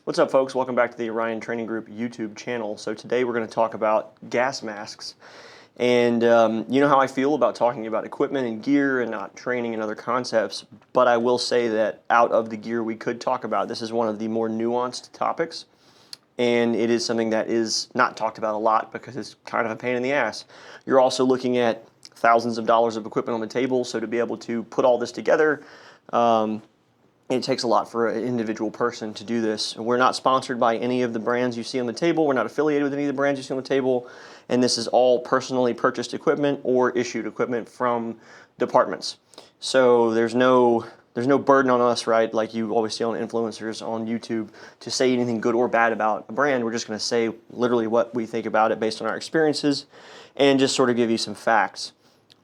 What's up, folks? Welcome back to the Orion Training Group YouTube channel. So today we're going to talk about gas masks. And you know how I feel about talking about equipment and gear and not training and other concepts, but I will say that out of the gear we could talk about, this is one of the more nuanced topics. And it is something that is not talked about a lot because it's kind of a pain in the ass. You're also looking at thousands of dollars of equipment on the table, so to be able to put all this together, it takes a lot for an individual person to do this. We're not sponsored by any of the brands you see on the table. We're not affiliated with any of the brands you see on the table. And this is all personally purchased equipment or issued equipment from departments. So there's no burden on us, right? Like you always see on influencers on YouTube to say anything good or bad about a brand. We're just going to say literally what we think about it based on our experiences and just sort of give you some facts.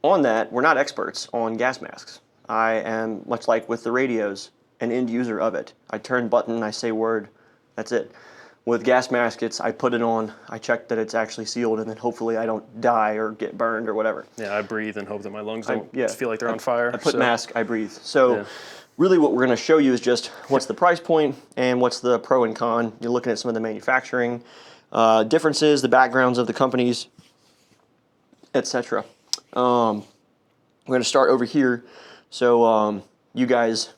On that, we're not experts on gas masks. I am, much like with the radios, an end user of it. I turn button, I say word, that's it. With gas masks, I put it on, I check that it's actually sealed, and then hopefully I don't die or get burned or whatever. Yeah, I breathe and hope that my lungs don't feel like they're on fire. I put mask, I breathe. So really what we're going to show you is just what's the price point and what's the pro and con. You're looking at some of the manufacturing differences, the backgrounds of the companies, etc. We're going to start over here. So you guys,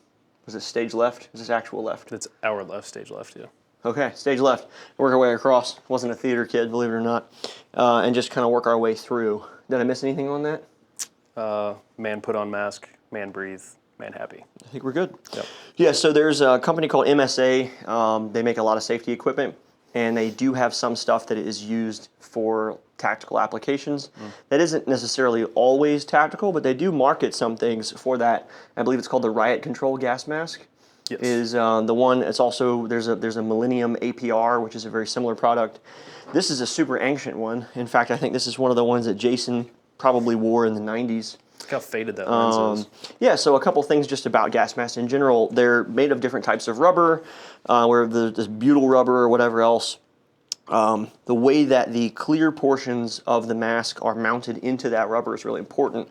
was it stage left? Is this actual left? It's our left, stage left, yeah. Okay, stage left. Work our way across. Wasn't a theater kid, believe it or not. And just kind of work our way through. Did I miss anything on that? Man put on mask, man breathe, man happy. I think we're good. Yep. Yeah, so there's a company called MSA. They make a lot of safety equipment, and they do have some stuff that is used for tactical applications. That isn't necessarily always tactical, but they do market some things for that. I believe it's called the Riot Control gas mask. Yes. Is the one. It's also there's a Millennium APR, which is a very similar product. This is a super ancient one. In fact, I think this is one of the ones that Jason probably wore in the 90s. Look how faded that lens is. Yeah, so a couple things just about gas masks in general. They're made of different types of rubber, where this butyl rubber or whatever else. The way that the clear portions of the mask are mounted into that rubber is really important.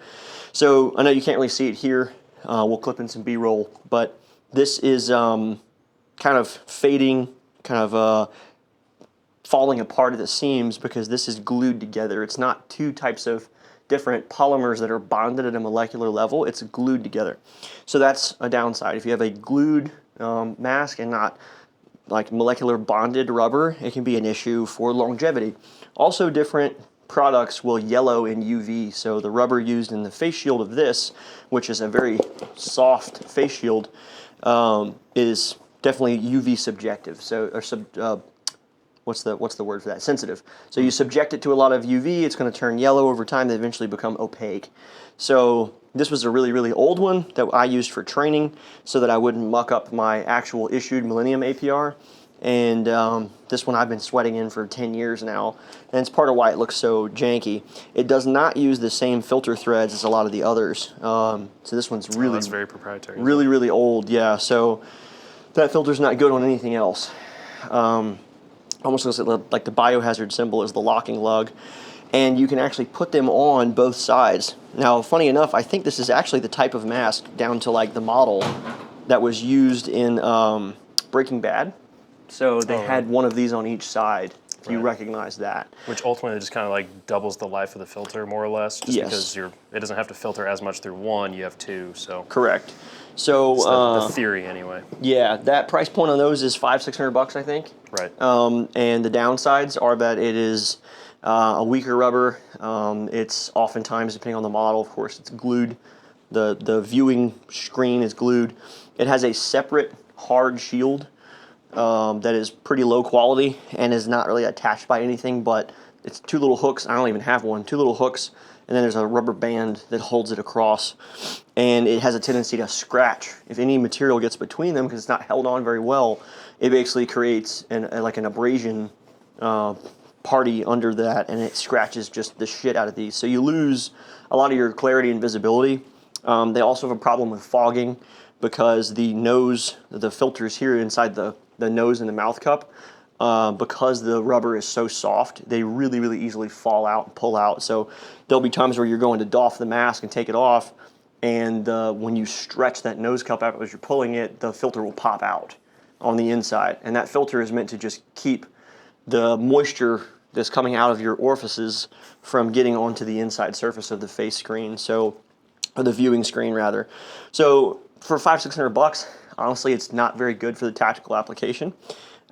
So I know you can't really see it here. We'll clip in some B-roll, but this is kind of fading, kind of falling apart at the seams because this is glued together. It's not two types of different polymers that are bonded at a molecular level. It's glued together. So that's a downside. If you have a glued mask and not like molecular bonded rubber, it can be an issue for longevity. Also, different products will yellow in UV. So the rubber used in the face shield of this, which is a very soft face shield, is definitely UV subjective. So, what's the word for that? Sensitive. So you subject it to a lot of UV, it's going to turn yellow over time, they eventually become opaque. So this was a really, really old one that I used for training so that I wouldn't muck up my actual issued Millennium APR. And this one I've been sweating in for 10 years now, and it's part of why it looks so janky. It does not use the same filter threads as a lot of the others. So this one's really, that's very proprietary. Really, really old, yeah. So that filter's not good on anything else. Almost looks like the biohazard symbol is the locking lug. And you can actually put them on both sides. Now, funny enough, I think this is actually the type of mask down to like the model that was used in Breaking Bad. So they had one of these on each side, if you recognize that. Which ultimately just kind of like doubles the life of the filter, more or less, just because it doesn't have to filter as much through one, you have two, so. Correct. So the theory, anyway. Yeah, that price point on those is $500-600, I think. Right. And the downsides are that it is a weaker rubber. It's oftentimes, depending on the model, of course, it's glued. The viewing screen is glued. It has a separate hard shield that is pretty low quality and is not really attached by anything, but it's two little hooks. I don't even have one. Two little hooks, and then there's a rubber band that holds it across. And it has a tendency to scratch. If any material gets between them, because it's not held on very well, it basically creates like an abrasion party under that, and it scratches just the shit out of these. So you lose a lot of your clarity and visibility. They also have a problem with fogging because the nose, the filters here inside the nose and the mouth cup, because the rubber is so soft, they really, really easily fall out and pull out. So there'll be times where you're going to doff the mask and take it off, and when you stretch that nose cup out as you're pulling it, the filter will pop out. on the inside, and that filter is meant to just keep the moisture that's coming out of your orifices from getting onto the inside surface of the face screen, so, or the viewing screen rather. So for $500-600, honestly, it's not very good for the tactical application.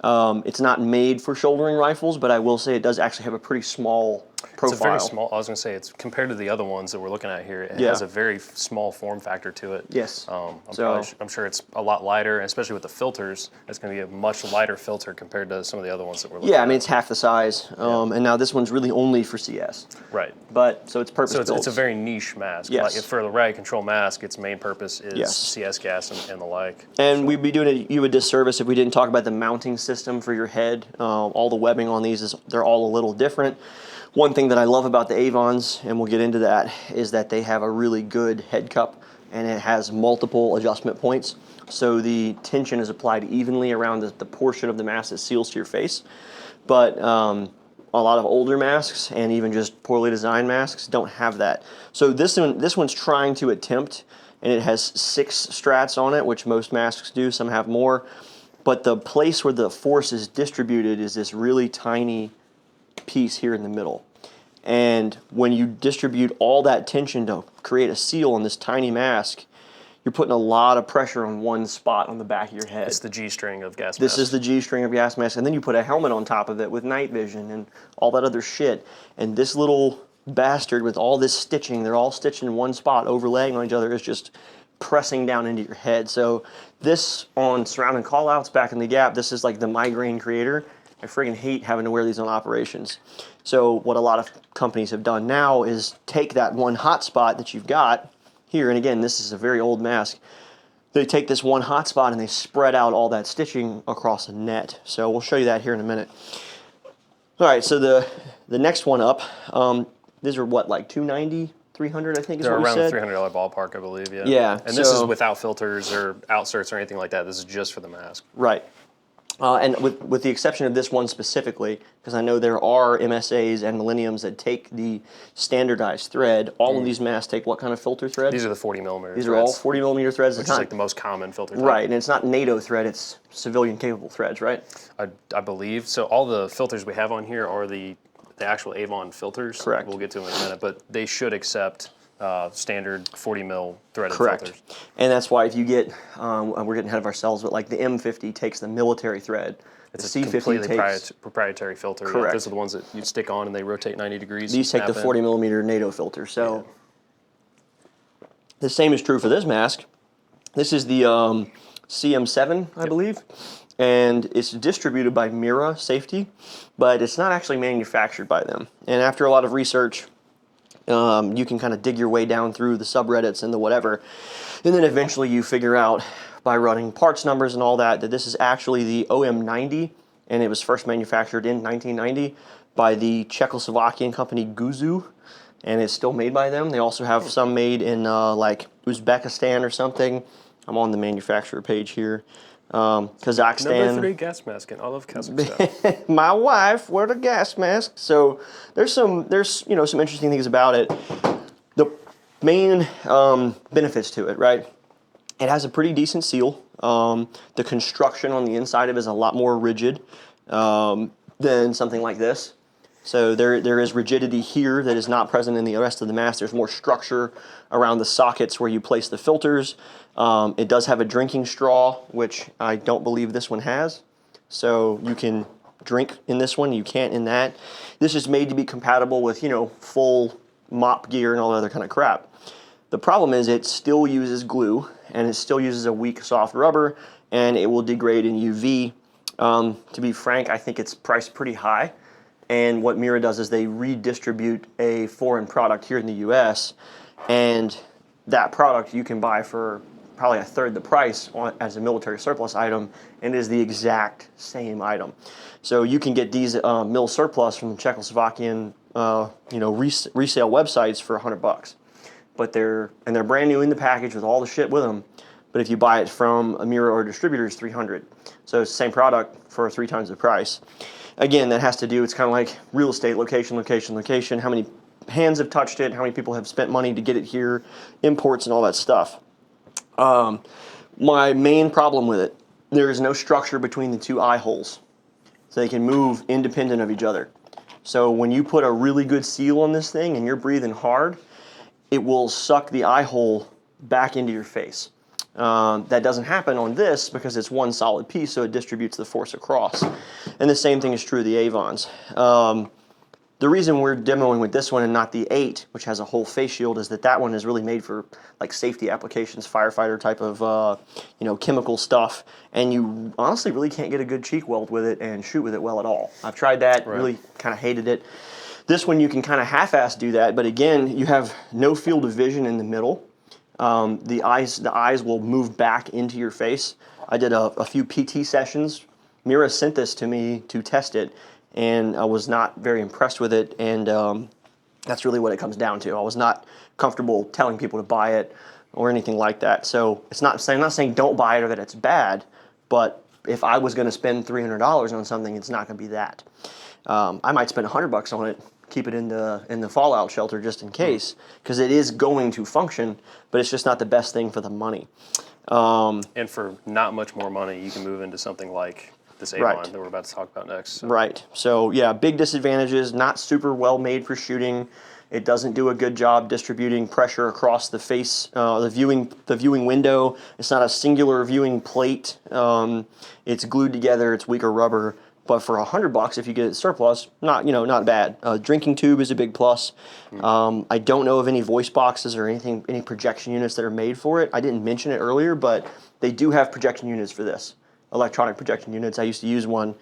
It's not made for shouldering rifles, but I will say it does actually have a pretty small profile. It's a very small. I was going to say, it's compared to the other ones that we're looking at here. It Yeah. has a very small form factor to it. Yes. I'm sure it's a lot lighter, and especially with the filters. It's going to be a much lighter filter compared to some of the other ones that we're looking at. Yeah, I mean it's half the size, and now this one's really only for CS. Right. But so it's purpose So built. it's a very niche mask. Yes. Like for the riot control mask, its main purpose is Yes. CS gas and the like. And we'd be doing you a disservice if we didn't talk about the mounting system for your head. All the webbing on these they're all a little different. One thing that I love about the Avons, and we'll get into that, is that they have a really good head cup, and it has multiple adjustment points. So the tension is applied evenly around the portion of the mask that seals to your face. But a lot of older masks and even just poorly designed masks don't have that. So this one's trying to attempt, and it has 6 strats on it, which most masks do. Some have more. But the place where the force is distributed is this really tiny piece here in the middle. And when you distribute all that tension to create a seal on this tiny mask, you're putting a lot of pressure on one spot on the back of your head. It's the G-string of gas This masks. is the G-string of gas mask, and then you put a helmet on top of it with night vision and all that other shit. And this little bastard with all this stitching, they're all stitched in one spot, overlaying on each other, is just pressing down into your head. So this on surrounding callouts back in the Gap, this is like the migraine creator. I friggin' hate having to wear these on operations. So what a lot of companies have done now is take that one hot spot that you've got here, and again, this is a very old mask. They take this one hot spot and they spread out all that stitching across a net. So we'll show you that here in a minute. All right, so the next one up, these are what, like $290, $300, I think is They're what we around the said? $300 ballpark, I believe, yeah. Yeah, And this is so- without filters or outserts or anything like that. This is just for the mask. Right. And with the exception of this one specifically, because I know there are MSAs and Millenniums that take the standardized thread. All of these masks take what kind of filter thread? These are the 40 millimeter These threads, are all 40 millimeter threads. which is like the most common filter type. right, and it's not NATO thread, it's civilian capable threads, right? I believe. So all the filters we have on here are the actual Avon filters. Correct. We'll get to them in a minute, but they should accept standard 40 mil threaded Correct. filters. And that's why if you get, we're getting ahead of ourselves, but like the M50 takes the military thread. It's The a C50 completely takes, proprietary filter. Yeah, Correct. those are the ones that you stick on and they rotate 90 degrees. these take the snap in. 40 millimeter NATO filter. So the same is true for this mask. This is the CM7, I believe, and it's distributed by Mira Safety, but it's not actually manufactured by them. And after a lot of research, you can kind of dig your way down through the subreddits and the whatever, and then eventually you figure out by running parts numbers and all that this is actually the OM90, and it was first manufactured in 1990 by the Czechoslovakian company Guzu, and it's still made by them. They also have some made in like Uzbekistan or something. I'm on the manufacturer page here. Kazakhstan. Number 3 gas mask, and I love Kazakhstan. My wife wore the gas mask. So there's some interesting things about it. The main benefits to it, right? It has a pretty decent seal. The construction on the inside of it is a lot more rigid than something like this. So there is rigidity here that is not present in the rest of the mask. There's more structure around the sockets where you place the filters. It does have a drinking straw, which I don't believe this one has. So you can drink in this one, you can't in that. This is made to be compatible with, full mop gear and all that other kind of crap. The problem is it still uses glue, and it still uses a weak soft rubber, and it will degrade in UV. To be frank, I think it's priced pretty high. And what Mira does is they redistribute a foreign product here in the US, and that product you can buy for probably a third the price as a military surplus item, and it is the exact same item. So you can get these mil surplus from Czechoslovakian resale websites for $100. But they're brand new in the package with all the shit with them. But if you buy it from a Mira or distributor, it's $300. So it's the same product for 3 times the price. Again, that has to do, it's kind of like real estate, location, location, location. How many hands have touched it? How many people have spent money to get it here? Imports and all that stuff. My main problem with it there is no structure between the two eye holes, so they can move independent of each other. So when you put a really good seal on this thing and you're breathing hard, it will suck the eye hole back into your face. That doesn't happen on this because it's one solid piece, so it distributes the force across. And the same thing is true of the Avons. The reason we're demoing with this one and not the 8, which has a whole face shield, is that one is really made for like safety applications, firefighter type of chemical stuff, and you honestly really can't get a good cheek weld with it and shoot with it well at all. I've tried that, really kind of hated it. This one you can kind of half-ass do that, but again, you have no field of vision in the middle. The eyes will move back into your face. I did a few PT sessions. Mira sent this to me to test it, and I was not very impressed with it, and that's really what it comes down to. I was not comfortable telling people to buy it or anything like that. So I'm not saying don't buy it or that it's bad, but if I was going to spend $300 on something, it's not going to be that. I might spend $100 on it, keep it in the fallout shelter just in case, because it is going to function, but it's just not the best thing for the money. And for not much more money, you can move into something like this Avon that we're about to talk about next. So. Right. So yeah, big disadvantages, not super well made for shooting. It doesn't do a good job distributing pressure across the face, the viewing window. It's not a singular viewing plate. It's glued together. It's weaker rubber. But for $100, if you get it surplus, not bad. Drinking tube is a big plus. I don't know of any voice boxes or any projection units that are made for it. I didn't mention it earlier, but they do have projection units for this. Electronic projection units. I used to use one.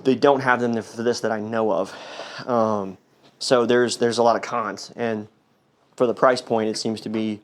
They don't have them for this that I know of. So there's a lot of cons, and for the price point, it seems to be,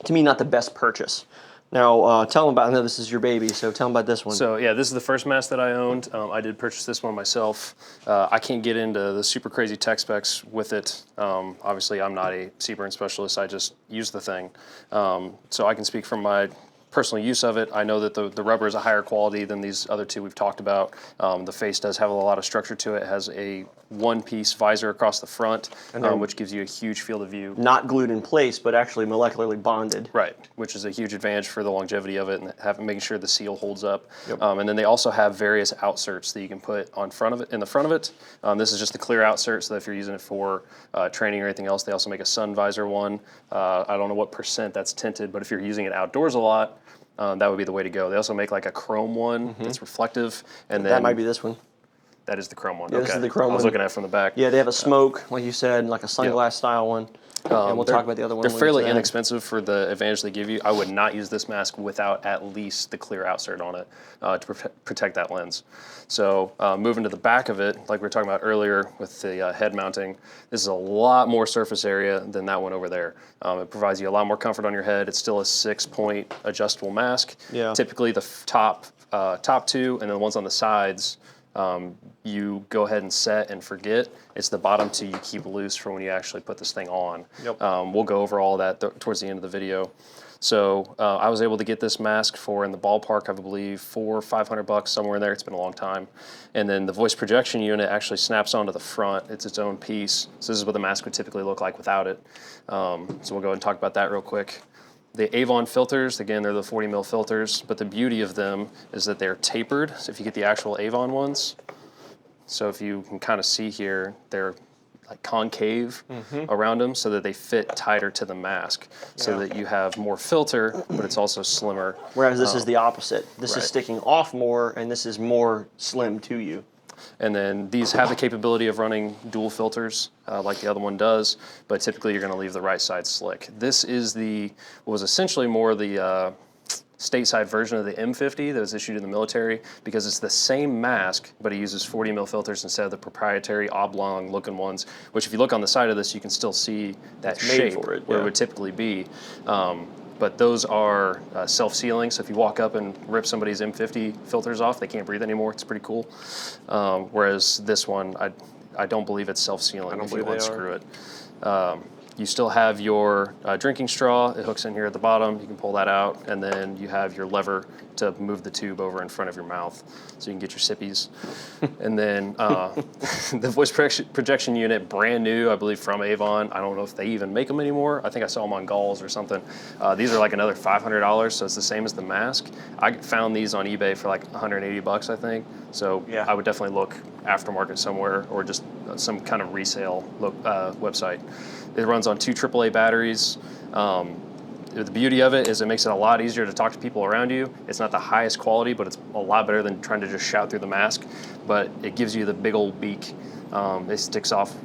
to me, not the best purchase. Now, tell them about, I know this is your baby, so tell them about this one. So yeah, this is the first mask that I owned. I did purchase this one myself. I can't get into the super crazy tech specs with it. Obviously, I'm not a CBRN specialist. I just use the thing. So I can speak from my personal use of it. I know that the rubber is a higher quality than these other two we've talked about. The face does have a lot of structure to it. It has a one-piece visor across the front, which gives you a huge field of view. Not glued in place, but actually molecularly bonded. Right, which is a huge advantage for the longevity of it and making sure the seal holds up. Yep. And then they also have various outserts that you can put in the front of it. This is just the clear outsert, so that if you're using it for training or anything else, they also make a sun visor one. I don't know what % that's tinted, but if you're using it outdoors a lot, that would be the way to go. They also make like a chrome one that's reflective, and then that might be this one. That is the chrome one. Yeah, okay. This is the chrome one. I was looking at it from the back. Yeah, they have a smoke, like you said, like a sunglass style one. And we'll talk about the other one. They're fairly inexpensive for the advantage they give you. I would not use this mask without at least the clear outsert on it to protect that lens. So moving to the back of it, like we were talking about earlier with the head mounting, this is a lot more surface area than that one over there. It provides you a lot more comfort on your head. It's still a 6-point adjustable mask. Yeah. Typically the top two and then the ones on the sides, you go ahead and set and forget. It's the bottom two you keep loose for when you actually put this thing on. Yep. We'll go over all that towards the end of the video. So I was able to get this mask for, in the ballpark, I believe, $400 or $500, somewhere in there. It's been a long time. And then the voice projection unit actually snaps onto the front. It's its own piece. So this is what the mask would typically look like without it. So we'll go ahead and talk about that real quick. The Avon filters, again, they're the 40 mil filters, but the beauty of them is that they're tapered. So if you get the actual Avon ones, so if you can kind of see here, they're like concave around them so that they fit tighter to the mask, so that you have more filter, but it's also slimmer. Whereas this is the opposite. This is sticking off more, and this is more slim to you. And then these have the capability of running dual filters like the other one does, but typically you're going to leave the right side slick. This is what was essentially more the stateside version of the M50 that was issued in the military, because it's the same mask, but it uses 40 mil filters instead of the proprietary oblong looking ones, which if you look on the side of this, you can still see that shape where it would typically be. But those are self-sealing, so if you walk up and rip somebody's M50 filters off, they can't breathe anymore. It's pretty cool. Whereas this one, I don't believe it's self-sealing if you unscrew it. You still have your drinking straw. It hooks in here at the bottom. You can pull that out, and then you have your lever to move the tube over in front of your mouth so you can get your sippies. And then the voice projection unit, brand new, I believe, from Avon. I don't know if they even make them anymore. I think I saw them on Galls or something. These are like another $500, so it's the same as the mask. I found these on eBay for like 180 bucks, I think. So Yeah. I would definitely look aftermarket somewhere or just some kind of resale website. It runs on 2 AAA batteries. The beauty of it is it makes it a lot easier to talk to people around you. It's not the highest quality, but it's a lot better than trying to just shout through the mask. But it gives you the big old beak. It sticks off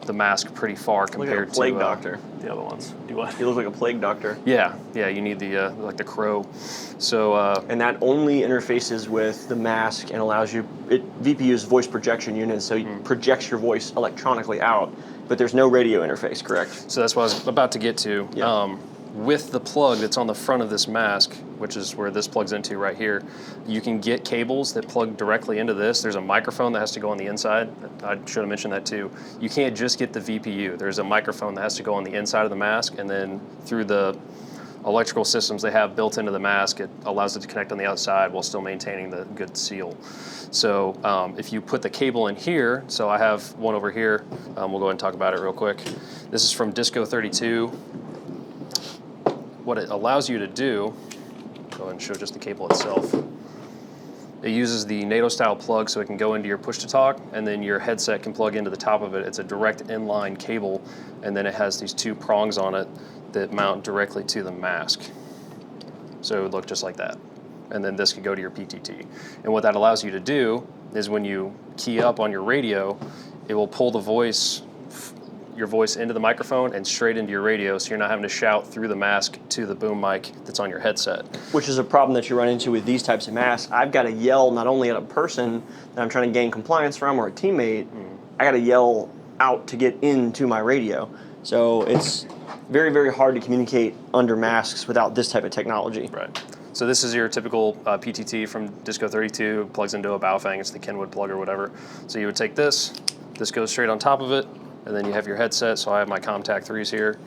the mask pretty far compared like a plague to doctor. the other ones. Do what? He looks like a plague doctor. Yeah. You need the like the crow. So And that only interfaces with the mask and allows you. VPU's voice projection unit, so it projects your voice electronically out, but there's no radio interface. Correct. So that's what I was about to get to. Yeah. With the plug that's on the front of this mask, which is where this plugs into right here, you can get cables that plug directly into this. There's a microphone that has to go on the inside. I should have mentioned that too. You can't just get the VPU. There's a microphone that has to go on the inside of the mask, and then through the electrical systems they have built into the mask, it allows it to connect on the outside while still maintaining the good seal. So if you put the cable in here, so I have one over here, we'll go ahead and talk about it real quick. This is from Disco 32. What it allows you to do, go ahead and show just the cable itself. It uses the NATO style plug so it can go into your push to talk, and then your headset can plug into the top of it. It's a direct inline cable, and then it has these 2 prongs on it that mount directly to the mask. So it would look just like that. And then this could go to your PTT. And what that allows you to do is when you key up on your radio, it will pull your voice into the microphone and straight into your radio, so you're not having to shout through the mask to the boom mic that's on your headset. Which is a problem that you run into with these types of masks. I've got to yell not only at a person that I'm trying to gain compliance from or a teammate, I got to yell out to get into my radio. So it's very, very hard to communicate under masks without this type of technology. Right. So this is your typical PTT from Disco 32, plugs into a Baofeng, it's the Kenwood plug or whatever. So you would take this goes straight on top of it, and then you have your headset, so I have my Comtac 3s here,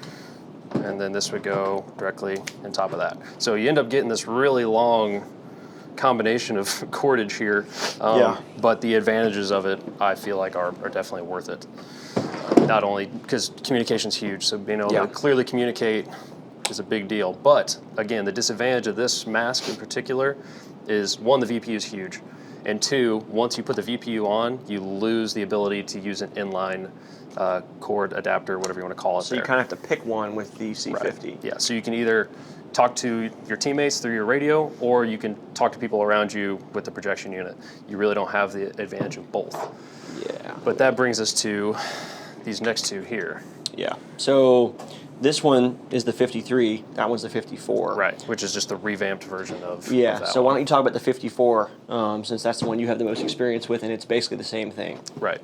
and then this would go directly on top of that. So you end up getting this really long combination of cordage here, but the advantages of it, I feel like, are definitely worth it. Not only because communication's huge, so being able to clearly communicate is a big deal, but again, the disadvantage of this mask in particular is, 1, the VPU is huge, and 2, once you put the VPU on, you lose the ability to use an inline cord adapter, whatever you want to call it. So you kind of have to pick one with the C50. Right. Yeah, so you can either talk to your teammates through your radio, or you can talk to people around you with the projection unit. You really don't have the advantage of both. Yeah. But that brings us to these next 2 here. Yeah. So this one is the 53. That one's the 54. Right, which is just the revamped version of Yeah. of that So why one. don't you talk about the 54, since that's the one you have the most experience with, and it's basically the same thing. Right.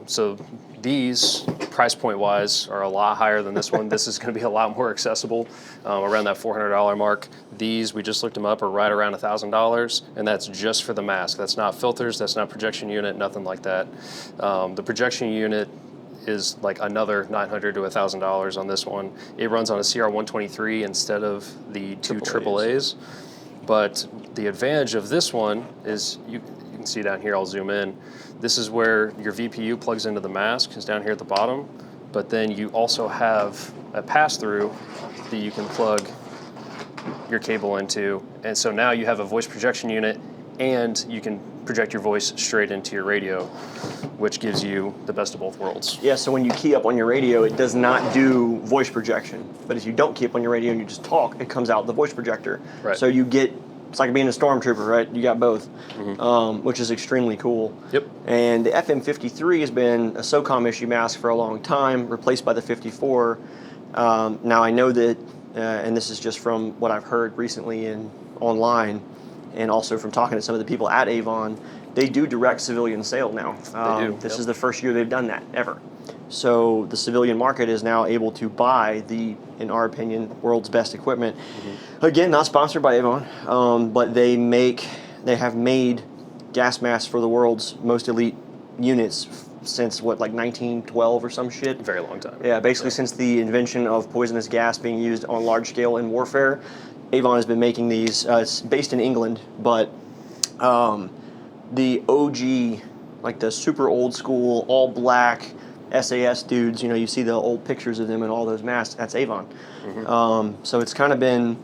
So these, price point wise, are a lot higher than this one. This is going to be a lot more accessible, around that $400 mark. These, we just looked them up, are right around $1,000, and that's just for the mask. That's not filters, that's not projection unit, nothing like that. The projection unit is like another $900 to $1,000 on this one. It runs on a CR123 instead of the 2 AAAs. But the advantage of this one is, you can see down here, I'll zoom in. This is where your VPU plugs into the mask, is down here at the bottom. But then you also have a pass-through that you can plug your cable into. And so now you have a voice projection unit, and you can project your voice straight into your radio, which gives you the best of both worlds. Yeah, so when you key up on your radio, it does not do voice projection. But if you don't key up on your radio and you just talk, it comes out the voice projector. Right. So you get, it's like being a stormtrooper, right? You got both, which is extremely cool. Yep. And the FM53 has been a SOCOM issue mask for a long time, replaced by the 54. Now I know that, and this is just from what I've heard recently and online, and also from talking to some of the people at Avon, they do direct civilian sale now. They do. This is the first year they've done that, ever. So the civilian market is now able to buy the, in our opinion, world's best equipment. Again, not sponsored by Avon, but they have made gas masks for the world's most elite units since what, like 1912 or some shit. Very long time. Yeah, basically since the invention of poisonous gas being used on large scale in warfare, Avon has been making these. It's based in England, but the OG, like the super old school, all black SAS dudes, you see the old pictures of them in all those masks, that's Avon. So it's kind of been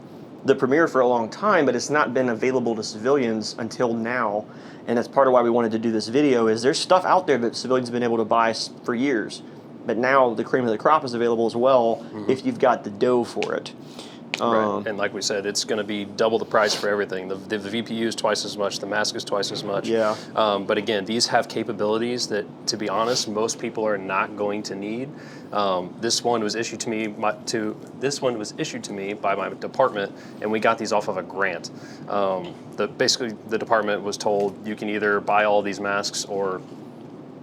the premier for a long time, but it's not been available to civilians until now. And that's part of why we wanted to do this video, is there's stuff out there that civilians have been able to buy for years. But now the cream of the crop is available as well if you've got the dough for it. Right. And like we said, it's going to be double the price for everything. The VPU is twice as much. The mask is twice as much. Yeah. But again, these have capabilities that, to be honest, most people are not going to need. This one was issued to me by my department, and we got these off of a grant. Basically, the department was told you can either buy all these masks or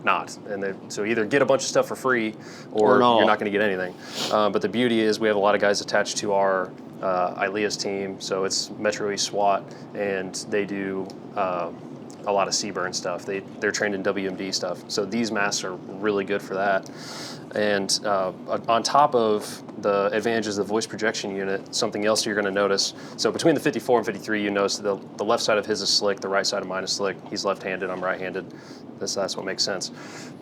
not, and so either get a bunch of stuff for free or you're not going to get anything. But the beauty is we have a lot of guys attached to our ILEA's team, so it's Metro East SWAT, and they do a lot of CBurn stuff. They're trained in WMD stuff, so these masks are really good for that. And on top of the advantages of the voice projection unit, something else you're going to notice. So between the 54 and 53, you notice the left side of his is slick, the right side of mine is slick. He's left-handed, I'm right-handed. That's what makes sense.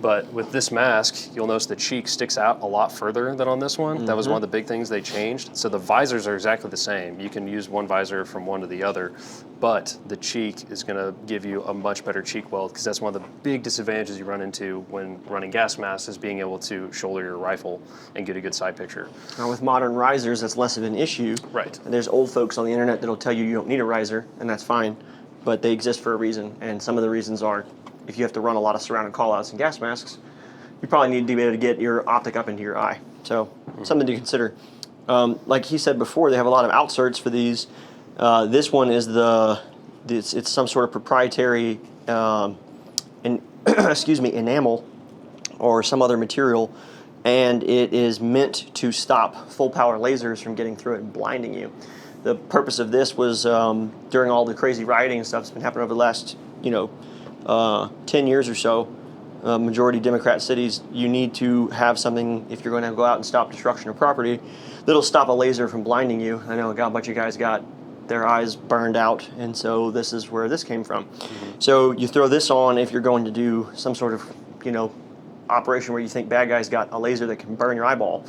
But with this mask, you'll notice the cheek sticks out a lot further than on this one. That was one of the big things they changed. So the visors are exactly the same. You can use one visor from one to the other, but the cheek is going to give you a much better cheek weld, because that's one of the big disadvantages you run into when running gas masks, is being able to shoulder your rifle and get a good side picture. Now with modern risers, that's less of an issue. Right. And there's old folks on the internet that'll tell you don't need a riser, and that's fine, but they exist for a reason. And some of the reasons are, if you have to run a lot of surrounded callouts and gas masks, you probably need to be able to get your optic up into your eye. So something to consider. Like he said before, they have a lot of outserts for these. This one is it's some sort of proprietary enamel or some other material, and it is meant to stop full power lasers from getting through it and blinding you. The purpose of this was during all the crazy rioting and stuff that's been happening over the last 10 years or so, majority Democrat cities, you need to have something, if you're going to go out and stop destruction of property, that'll stop a laser from blinding you. I know a bunch of guys got their eyes burned out, and so this is where this came from. So you throw this on if you're going to do some sort of, operation where you think bad guys got a laser that can burn your eyeball.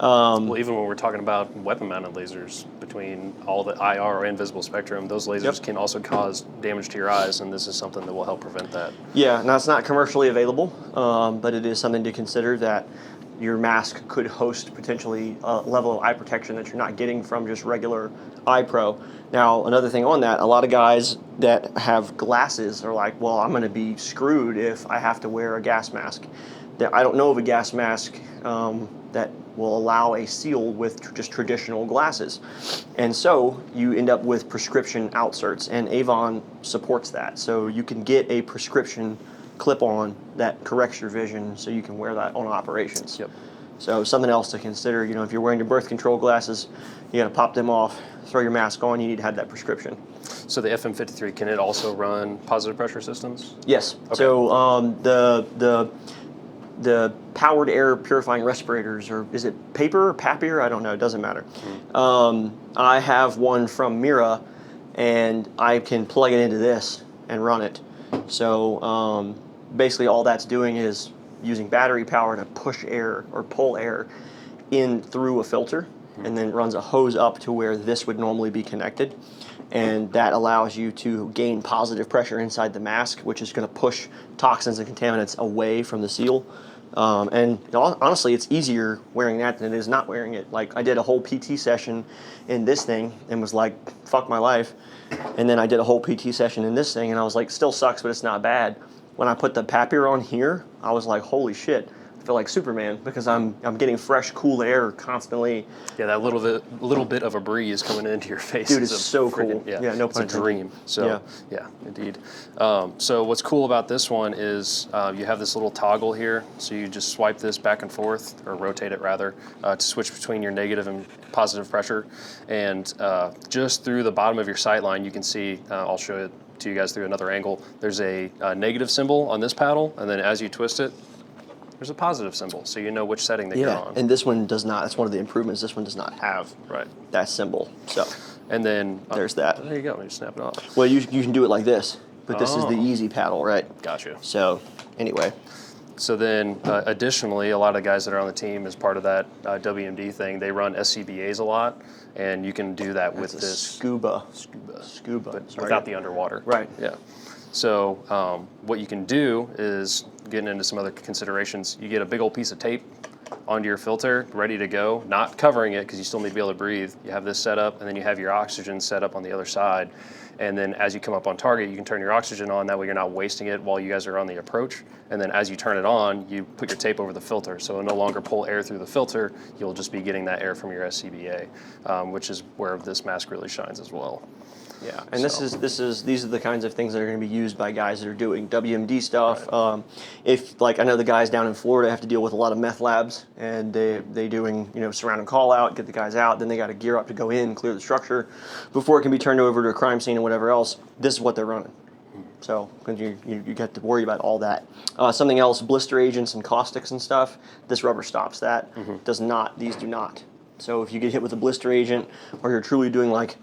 Well, even when we're talking about weapon-mounted lasers, between all the IR or invisible spectrum, those lasers can also cause damage to your eyes, and this is something that will help prevent that. Yeah, now it's not commercially available, but it is something to consider, that your mask could host potentially a level of eye protection that you're not getting from just regular eye pro. Now, another thing on that, a lot of guys that have glasses are like, well, I'm going to be screwed if I have to wear a gas mask. I don't know of a gas mask that will allow a seal with just traditional glasses. And so you end up with prescription outserts, and Avon supports that. So you can get a prescription clip-on that corrects your vision, so you can wear that on operations. Yep. So something else to consider, if you're wearing your birth control glasses, you gotta pop them off, throw your mask on, you need to have that prescription. So the FM53, can it also run positive pressure systems? Yes. Okay. So the powered air purifying respirators, or is it paper or Papier? I don't know, it doesn't matter. I have one from Mira, and I can plug it into this and run it. So basically all that's doing is using battery power to push air or pull air in through a filter, and then runs a hose up to where this would normally be connected. And that allows you to gain positive pressure inside the mask, which is going to push toxins and contaminants away from the seal. And honestly, it's easier wearing that than it is not wearing it. Like, I did a whole PT session in this thing and was like, fuck my life. And then I did a whole PT session in this thing, and I was like, still sucks, but it's not bad. When I put the Papier on here, I was like, holy shit. I feel like Superman, because I'm getting fresh, cool air constantly. Yeah, that little bit of a breeze coming into your face. Dude, it's so cool. Yeah, no it's pun a dream. So yeah, indeed. So what's cool about this one is you have this little toggle here. So you just swipe this back and forth, or rotate it rather, to switch between your negative and positive pressure. And just through the bottom of your sight line, you can see, I'll show it to you guys through another angle, there's a negative symbol on this paddle, and then as you twist it, There's a positive symbol, so you know which setting that you're Yeah, on. and this one does not. That's one of the improvements. This one does not have Right. that symbol. So And then there's that. there you go. You snap it off. Well, you can do it like this, but this is the Oh. easy paddle, right? Gotcha. So anyway, So then, additionally, a lot of the guys that are on the team as part of that WMD thing, they run SCBAs a lot, and you can do that with it's a this scuba, but sorry. without the underwater. Right. Yeah. So what you can do is, getting into some other considerations, you get a big old piece of tape onto your filter, ready to go, not covering it because you still need to be able to breathe. You have this set up, and then you have your oxygen set up on the other side. And then as you come up on target, you can turn your oxygen on. That way you're not wasting it while you guys are on the approach. And then as you turn it on, you put your tape over the filter. So it'll no longer pull air through the filter. You'll just be getting that air from your SCBA, which is where this mask really shines as well. Yeah, and these are the kinds of things that are going to be used by guys that are doing WMD stuff. Right. If like I know the guys down in Florida have to deal with a lot of meth labs, and they doing surround and call out, get the guys out, then they got to gear up to go in, clear the structure, before it can be turned over to a crime scene and whatever else. This is what they're running. So because you got to worry about all that. Something else, blister agents and caustics and stuff. This rubber stops that. Does not. These do not. So if you get hit with a blister agent, or you're truly doing like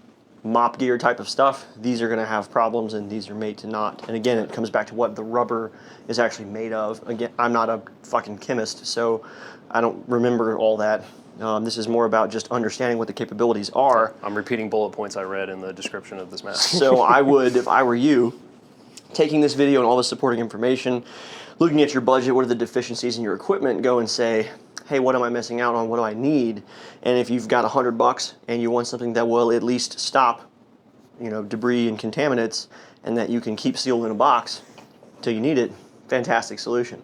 mop gear type of stuff, these are going to have problems, and these are made to not. And again, it comes back to what the rubber is actually made of. Again, I'm not a fucking chemist, so I don't remember all that. This is more about just understanding what the capabilities are. I'm repeating bullet points I read in the description of this mask. So I would, if I were you, taking this video and all the supporting information, looking at your budget, what are the deficiencies in your equipment, go and say, hey, what am I missing out on? What do I need? And if you've got $100 and you want something that will at least stop, debris and contaminants, and that you can keep sealed in a box till you need it, fantastic solution.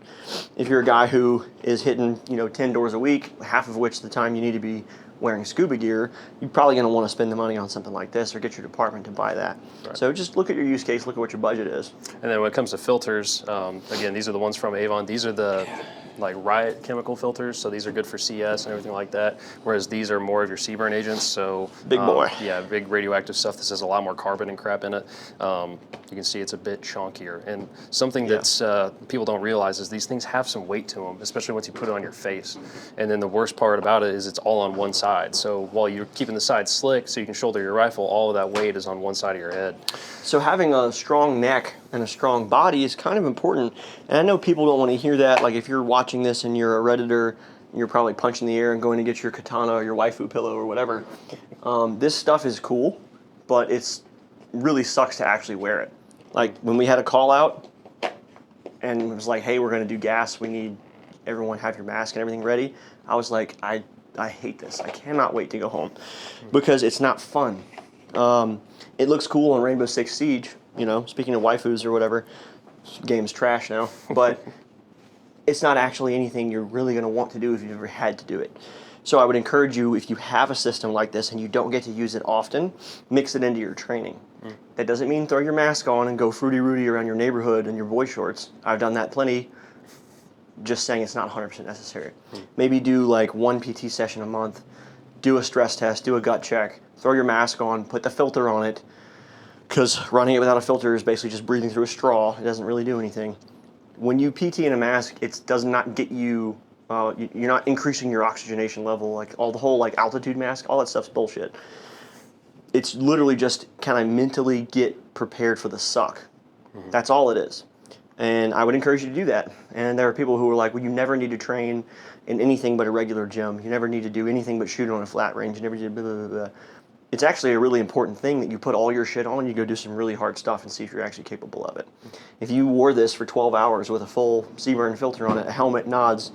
If you're a guy who is hitting, 10 doors a week, half of which the time you need to be wearing scuba gear, you're probably going to want to spend the money on something like this or get your department to buy that. Right. So just look at your use case, look at what your budget is. And then when it comes to filters, again, these are the ones from Avon. These are the Riot chemical filters, so these are good for CS and everything like that, whereas these are more of your CBurn agents, so big boy. Yeah, big radioactive stuff. This has a lot more carbon and crap in it. You can see it's a bit chunkier, and something that's people don't realize is these things have some weight to them, especially once you put it on your face. And then the worst part about it is it's all on one side, so while you're keeping the side slick so you can shoulder your rifle, all of that weight is on one side of your head. So having a strong neck and a strong body is kind of important. And I know people don't want to hear that. Like if you're watching this and you're a Redditor, you're probably punching the air and going to get your katana or your waifu pillow or whatever. This stuff is cool, but it's really sucks to actually wear it. Like when we had a call out and it was like, hey, we're going to do gas. We need everyone have your mask and everything ready. I was like, I hate this. I cannot wait to go home because it's not fun. It looks cool on Rainbow Six Siege, speaking of waifus or whatever. This game's trash now, but it's not actually anything you're really going to want to do if you've ever had to do it. So I would encourage you, if you have a system like this and you don't get to use it often, mix it into your training. That doesn't mean throw your mask on and go fruity rooty around your neighborhood in your boy shorts. I've done that plenty. Just saying it's not 100% necessary. Maybe do like one PT session a month, do a stress test, do a gut check, throw your mask on, put the filter on it, because running it without a filter is basically just breathing through a straw. It doesn't really do anything. When you PT in a mask, it does not get you, you're not increasing your oxygenation level, like the whole altitude mask, all that stuff's bullshit. It's literally just kind of mentally get prepared for the suck. That's all it is. And I would encourage you to do that. And there are people who are like, well, you never need to train in anything but a regular gym. You never need to do anything but shoot on a flat range. You never need to blah, blah, blah. It's actually a really important thing that you put all your shit on and you go do some really hard stuff and see if you're actually capable of it. If you wore this for 12 hours with a full CBurn filter on it, a helmet, nods,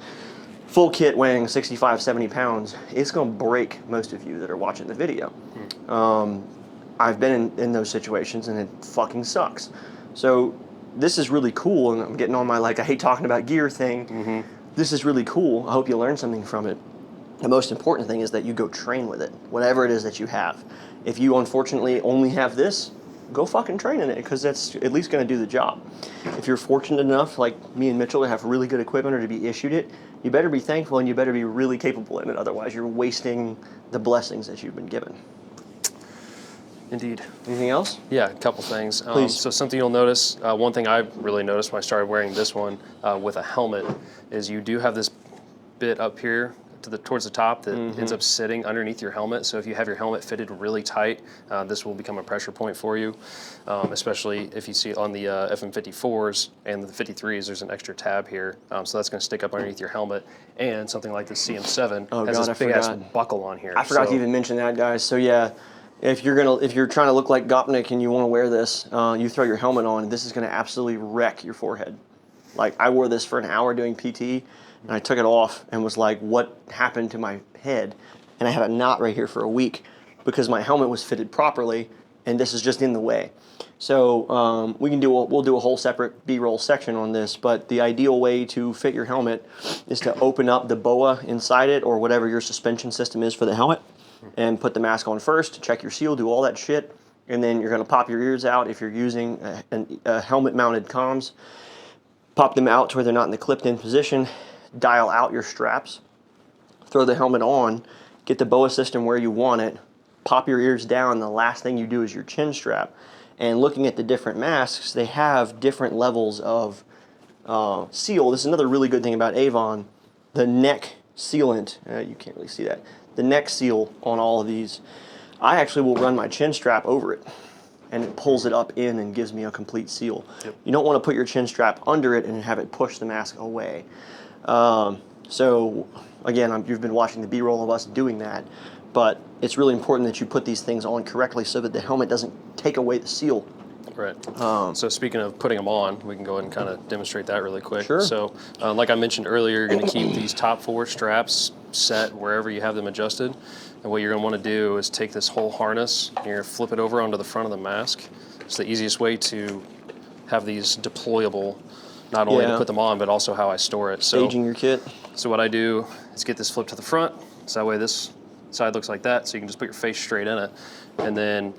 full kit weighing 65, 70 pounds, it's going to break most of you that are watching the video. I've been in those situations and it fucking sucks. So this is really cool, and I'm getting on my I hate talking about gear thing. This is really cool. I hope you learn something from it. The most important thing is that you go train with it, whatever it is that you have. If you unfortunately only have this, go fucking train in it, because that's at least going to do the job. If you're fortunate enough, like me and Mitchell, to have really good equipment or to be issued it, you better be thankful and you better be really capable in it. Otherwise, you're wasting the blessings that you've been given. Indeed. Anything else? Yeah, a couple things. Please. So something you'll notice, one thing I really noticed when I started wearing this one with a helmet is you do have this bit up here towards the top that ends up sitting underneath your helmet. So if you have your helmet fitted really tight, this will become a pressure point for you, especially if you see on the FM54s and the 53s, there's an extra tab here. So that's going to stick up underneath your helmet. And something like the CM7 has this big ass buckle on here. I forgot to even mention that, guys. So yeah, if you're trying to look like Gopnik and you want to wear this, you throw your helmet on, this is going to absolutely wreck your forehead. Like, I wore this for an hour doing PT, and I took it off and was like, what happened to my head? And I had a knot right here for a week because my helmet was fitted properly, and this is just in the way. So we'll do a whole separate B-roll section on this, but the ideal way to fit your helmet is to open up the BOA inside it, or whatever your suspension system is for the helmet, and put the mask on first, check your seal, do all that shit, and then you're going to pop your ears out if you're using a helmet-mounted comms. Pop them out to where they're not in the clipped-in position, dial out your straps, throw the helmet on, get the BOA system where you want it, pop your ears down, the last thing you do is your chin strap. And looking at the different masks, they have different levels of seal. This is another really good thing about Avon. The neck sealant, you can't really see that, the neck seal on all of these, I actually will run my chin strap over it, and it pulls it up in and gives me a complete seal. Yep. You don't want to put your chin strap under it and have it push the mask away. So again, you've been watching the B-roll of us doing that, but it's really important that you put these things on correctly so that the helmet doesn't take away the seal. Right. So speaking of putting them on, we can go ahead and kind of demonstrate that really quick. Sure. So like I mentioned earlier, you're going to keep these top 4 straps set wherever you have them adjusted. And what you're going to want to do is take this whole harness, and you're going to flip it over onto the front of the mask. It's the easiest way to have these deployable, not only to put them on, but also how I store it. So, aging your kit. So what I do is get this flipped to the front, so that way this side looks like that, so you can just put your face straight in it. And then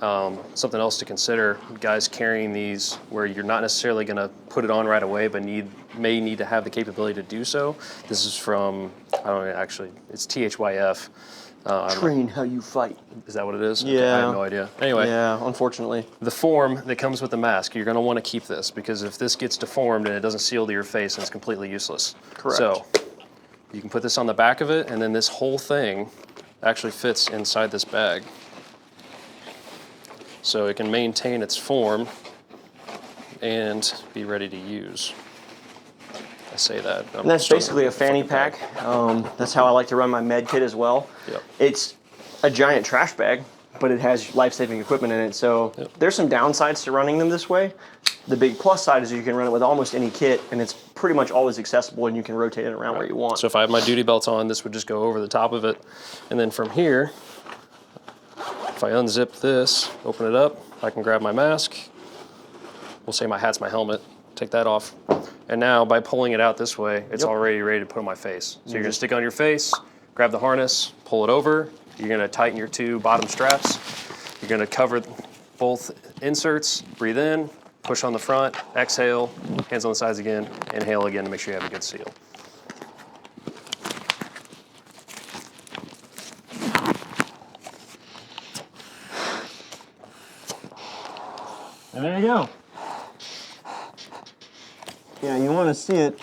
something else to consider, guys carrying these where you're not necessarily going to put it on right away, but may need to have the capability to do so. This is from, I don't know, actually, it's THYF. Train how you fight. Is that what it is? Yeah. Okay, I have no idea. Anyway. Yeah, unfortunately. The form that comes with the mask, you're going to want to keep this, because if this gets deformed and it doesn't seal to your face, it's completely useless. Correct. So you can put this on the back of it, and then this whole thing actually fits inside this bag. So it can maintain its form and be ready to use. I say that. And that's basically a fanny pack. That's how I like to run my med kit as well. Yep. It's a giant trash bag, but it has life-saving equipment in it. So there's some downsides to running them this way. The big plus side is you can run it with almost any kit, and it's pretty much always accessible, and you can rotate it around where you want. So if I have my duty belts on, this would just go over the top of it. And then from here, if I unzip this, open it up, I can grab my mask. We'll say my hat's my helmet. Take that off. And now by pulling it out this way, it's already ready to put on my face. So you're going to stick it on your face, grab the harness, pull it over. You're going to tighten your 2 bottom straps. You're going to cover both inserts, breathe in, push on the front, exhale, hands on the sides again, inhale again to make sure you have a good seal. And there you go. Yeah, you want to see it.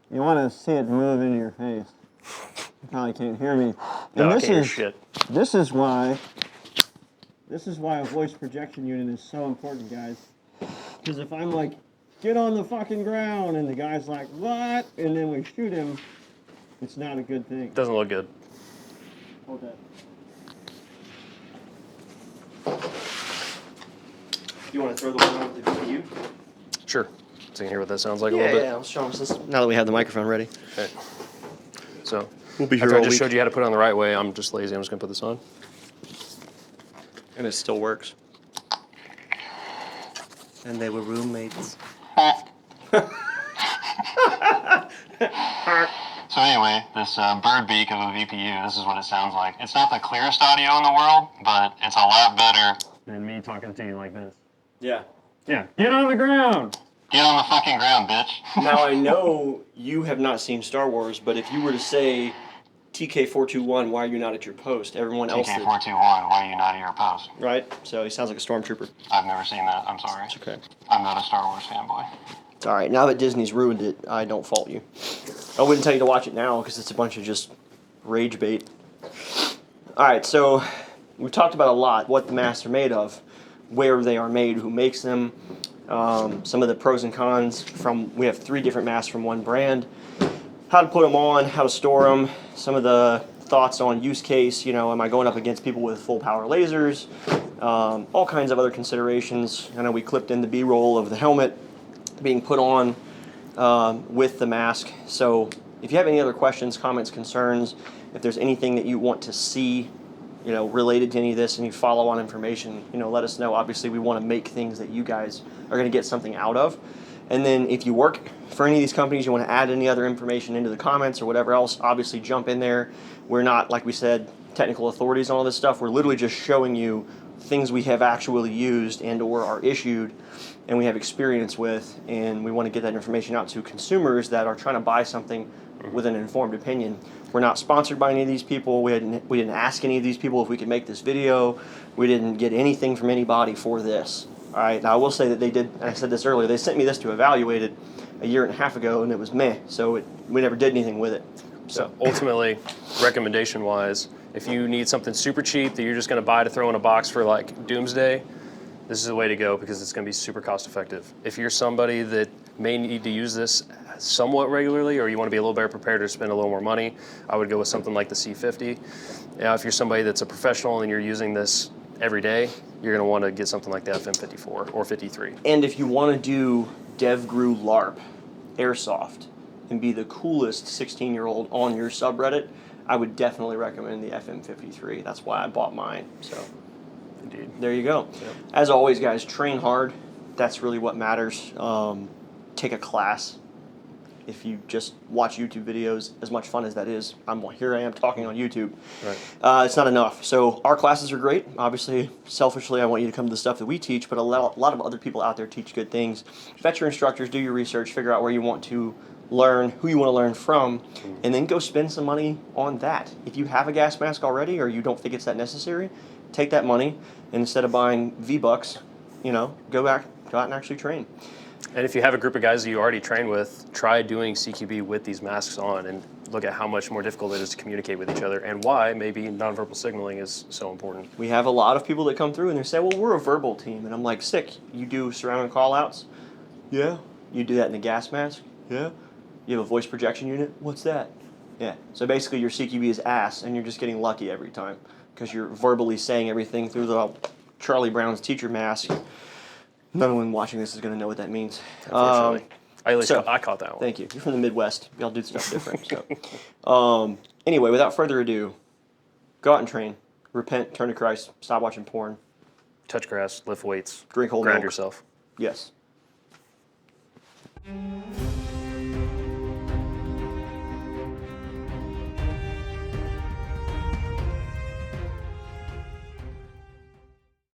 You want to see it move into your face. You probably can't hear me. No, I can't hear shit. This is why a voice projection unit is so important, guys. Because if I'm like, get on the fucking ground, and the guy's like, what? And then we shoot him, it's not a good thing. Doesn't look good. Hold that. You want to throw the one on with the GPU? Sure. So you can hear what that sounds like a little bit? Yeah, I'll show them this now that we have the microphone ready. Okay. So We'll be here after I all just week. showed you how to put it on the right way, I'm just lazy. I'm just going to put this on. And it still works. And they were roommates. So anyway, this bird beak of a VPU, this is what it sounds like. It's not the clearest audio in the world, but it's a lot better And me talking to you like this. Yeah. Yeah, get on the ground! Get on the fucking ground, bitch. Now I know you have not seen Star Wars, but if you were to say TK421, why are you not at your post? Everyone else did. TK421, why are you not at your post? Right? So he sounds like a stormtrooper. I've never seen that. I'm sorry. It's okay. I'm not a Star Wars fanboy. All right, now that Disney's ruined it, I don't fault you. I wouldn't tell you to watch it now because it's a bunch of just rage bait. All right, so we've talked about a lot what the masks are made of, where they are made, who makes them, some of the pros and cons we have 3 different masks from one brand, how to put them on, how to store them, some of the thoughts on use case, am I going up against people with full power lasers, all kinds of other considerations. I know we clipped in the B-roll of the helmet being put on with the mask. So if you have any other questions, comments, concerns, if there's anything that you want to see, related to any of this, any follow-on information, let us know. Obviously, we want to make things that you guys are going to get something out of. And then if you work for any of these companies, you want to add any other information into the comments or whatever else, obviously jump in there. We're not, like we said, technical authorities on all this stuff. We're literally just showing you things we have actually used and or are issued and we have experience with, and we want to get that information out to consumers that are trying to buy something with an informed opinion. We're not sponsored by any of these people. We didn't ask any of these people if we could make this video. We didn't get anything from anybody for this. All right. Now I will say that they did. And I said this earlier. They sent me this to evaluate it a year and a half ago, and it was meh. So we never did anything with it. So ultimately, recommendation-wise, if you need something super cheap that you're just going to buy to throw in a box for like doomsday, this is the way to go because it's going to be super cost-effective. If you're somebody that may need to use this somewhat regularly, or you want to be a little better prepared to spend a little more money, I would go with something like the C50. Now, if you're somebody that's a professional and you're using this every day, you're going to want to get something like the FM54 or 53. And if you want to do DevGru LARP, airsoft, and be the coolest 16-year-old on your subreddit, I would definitely recommend the FM53. That's why I bought mine. So, Indeed. There you go. Yep. As always, guys, train hard. That's really what matters. Take a class. If you just watch YouTube videos, as much fun as that is, here I am talking on YouTube. Right. It's not enough. So our classes are great. Obviously, selfishly, I want you to come to the stuff that we teach, but a lot of other people out there teach good things. Vet your instructors, do your research, figure out where you want to learn, who you want to learn from, and then go spend some money on that. If you have a gas mask already or you don't think it's that necessary, take that money and instead of buying V-Bucks, go out and actually train. And if you have a group of guys that you already train with, try doing CQB with these masks on and look at how much more difficult it is to communicate with each other and why maybe nonverbal signaling is so important. We have a lot of people that come through and they say, well, we're a verbal team. And I'm like, sick. You do surround and call outs? Yeah. You do that in a gas mask? Yeah. You have a voice projection unit? What's that? Yeah. So basically your CQB is ass and you're just getting lucky every time because you're verbally saying everything through the Charlie Brown's teacher mask. No one watching this is going to know what that means. Unfortunately. I caught that one. Thank you. You're from the Midwest. Y'all do stuff different. So, anyway, without further ado, go out and train. Repent, turn to Christ, stop watching porn. Touch grass, lift weights, Drink whole ground milk. yourself. Yes.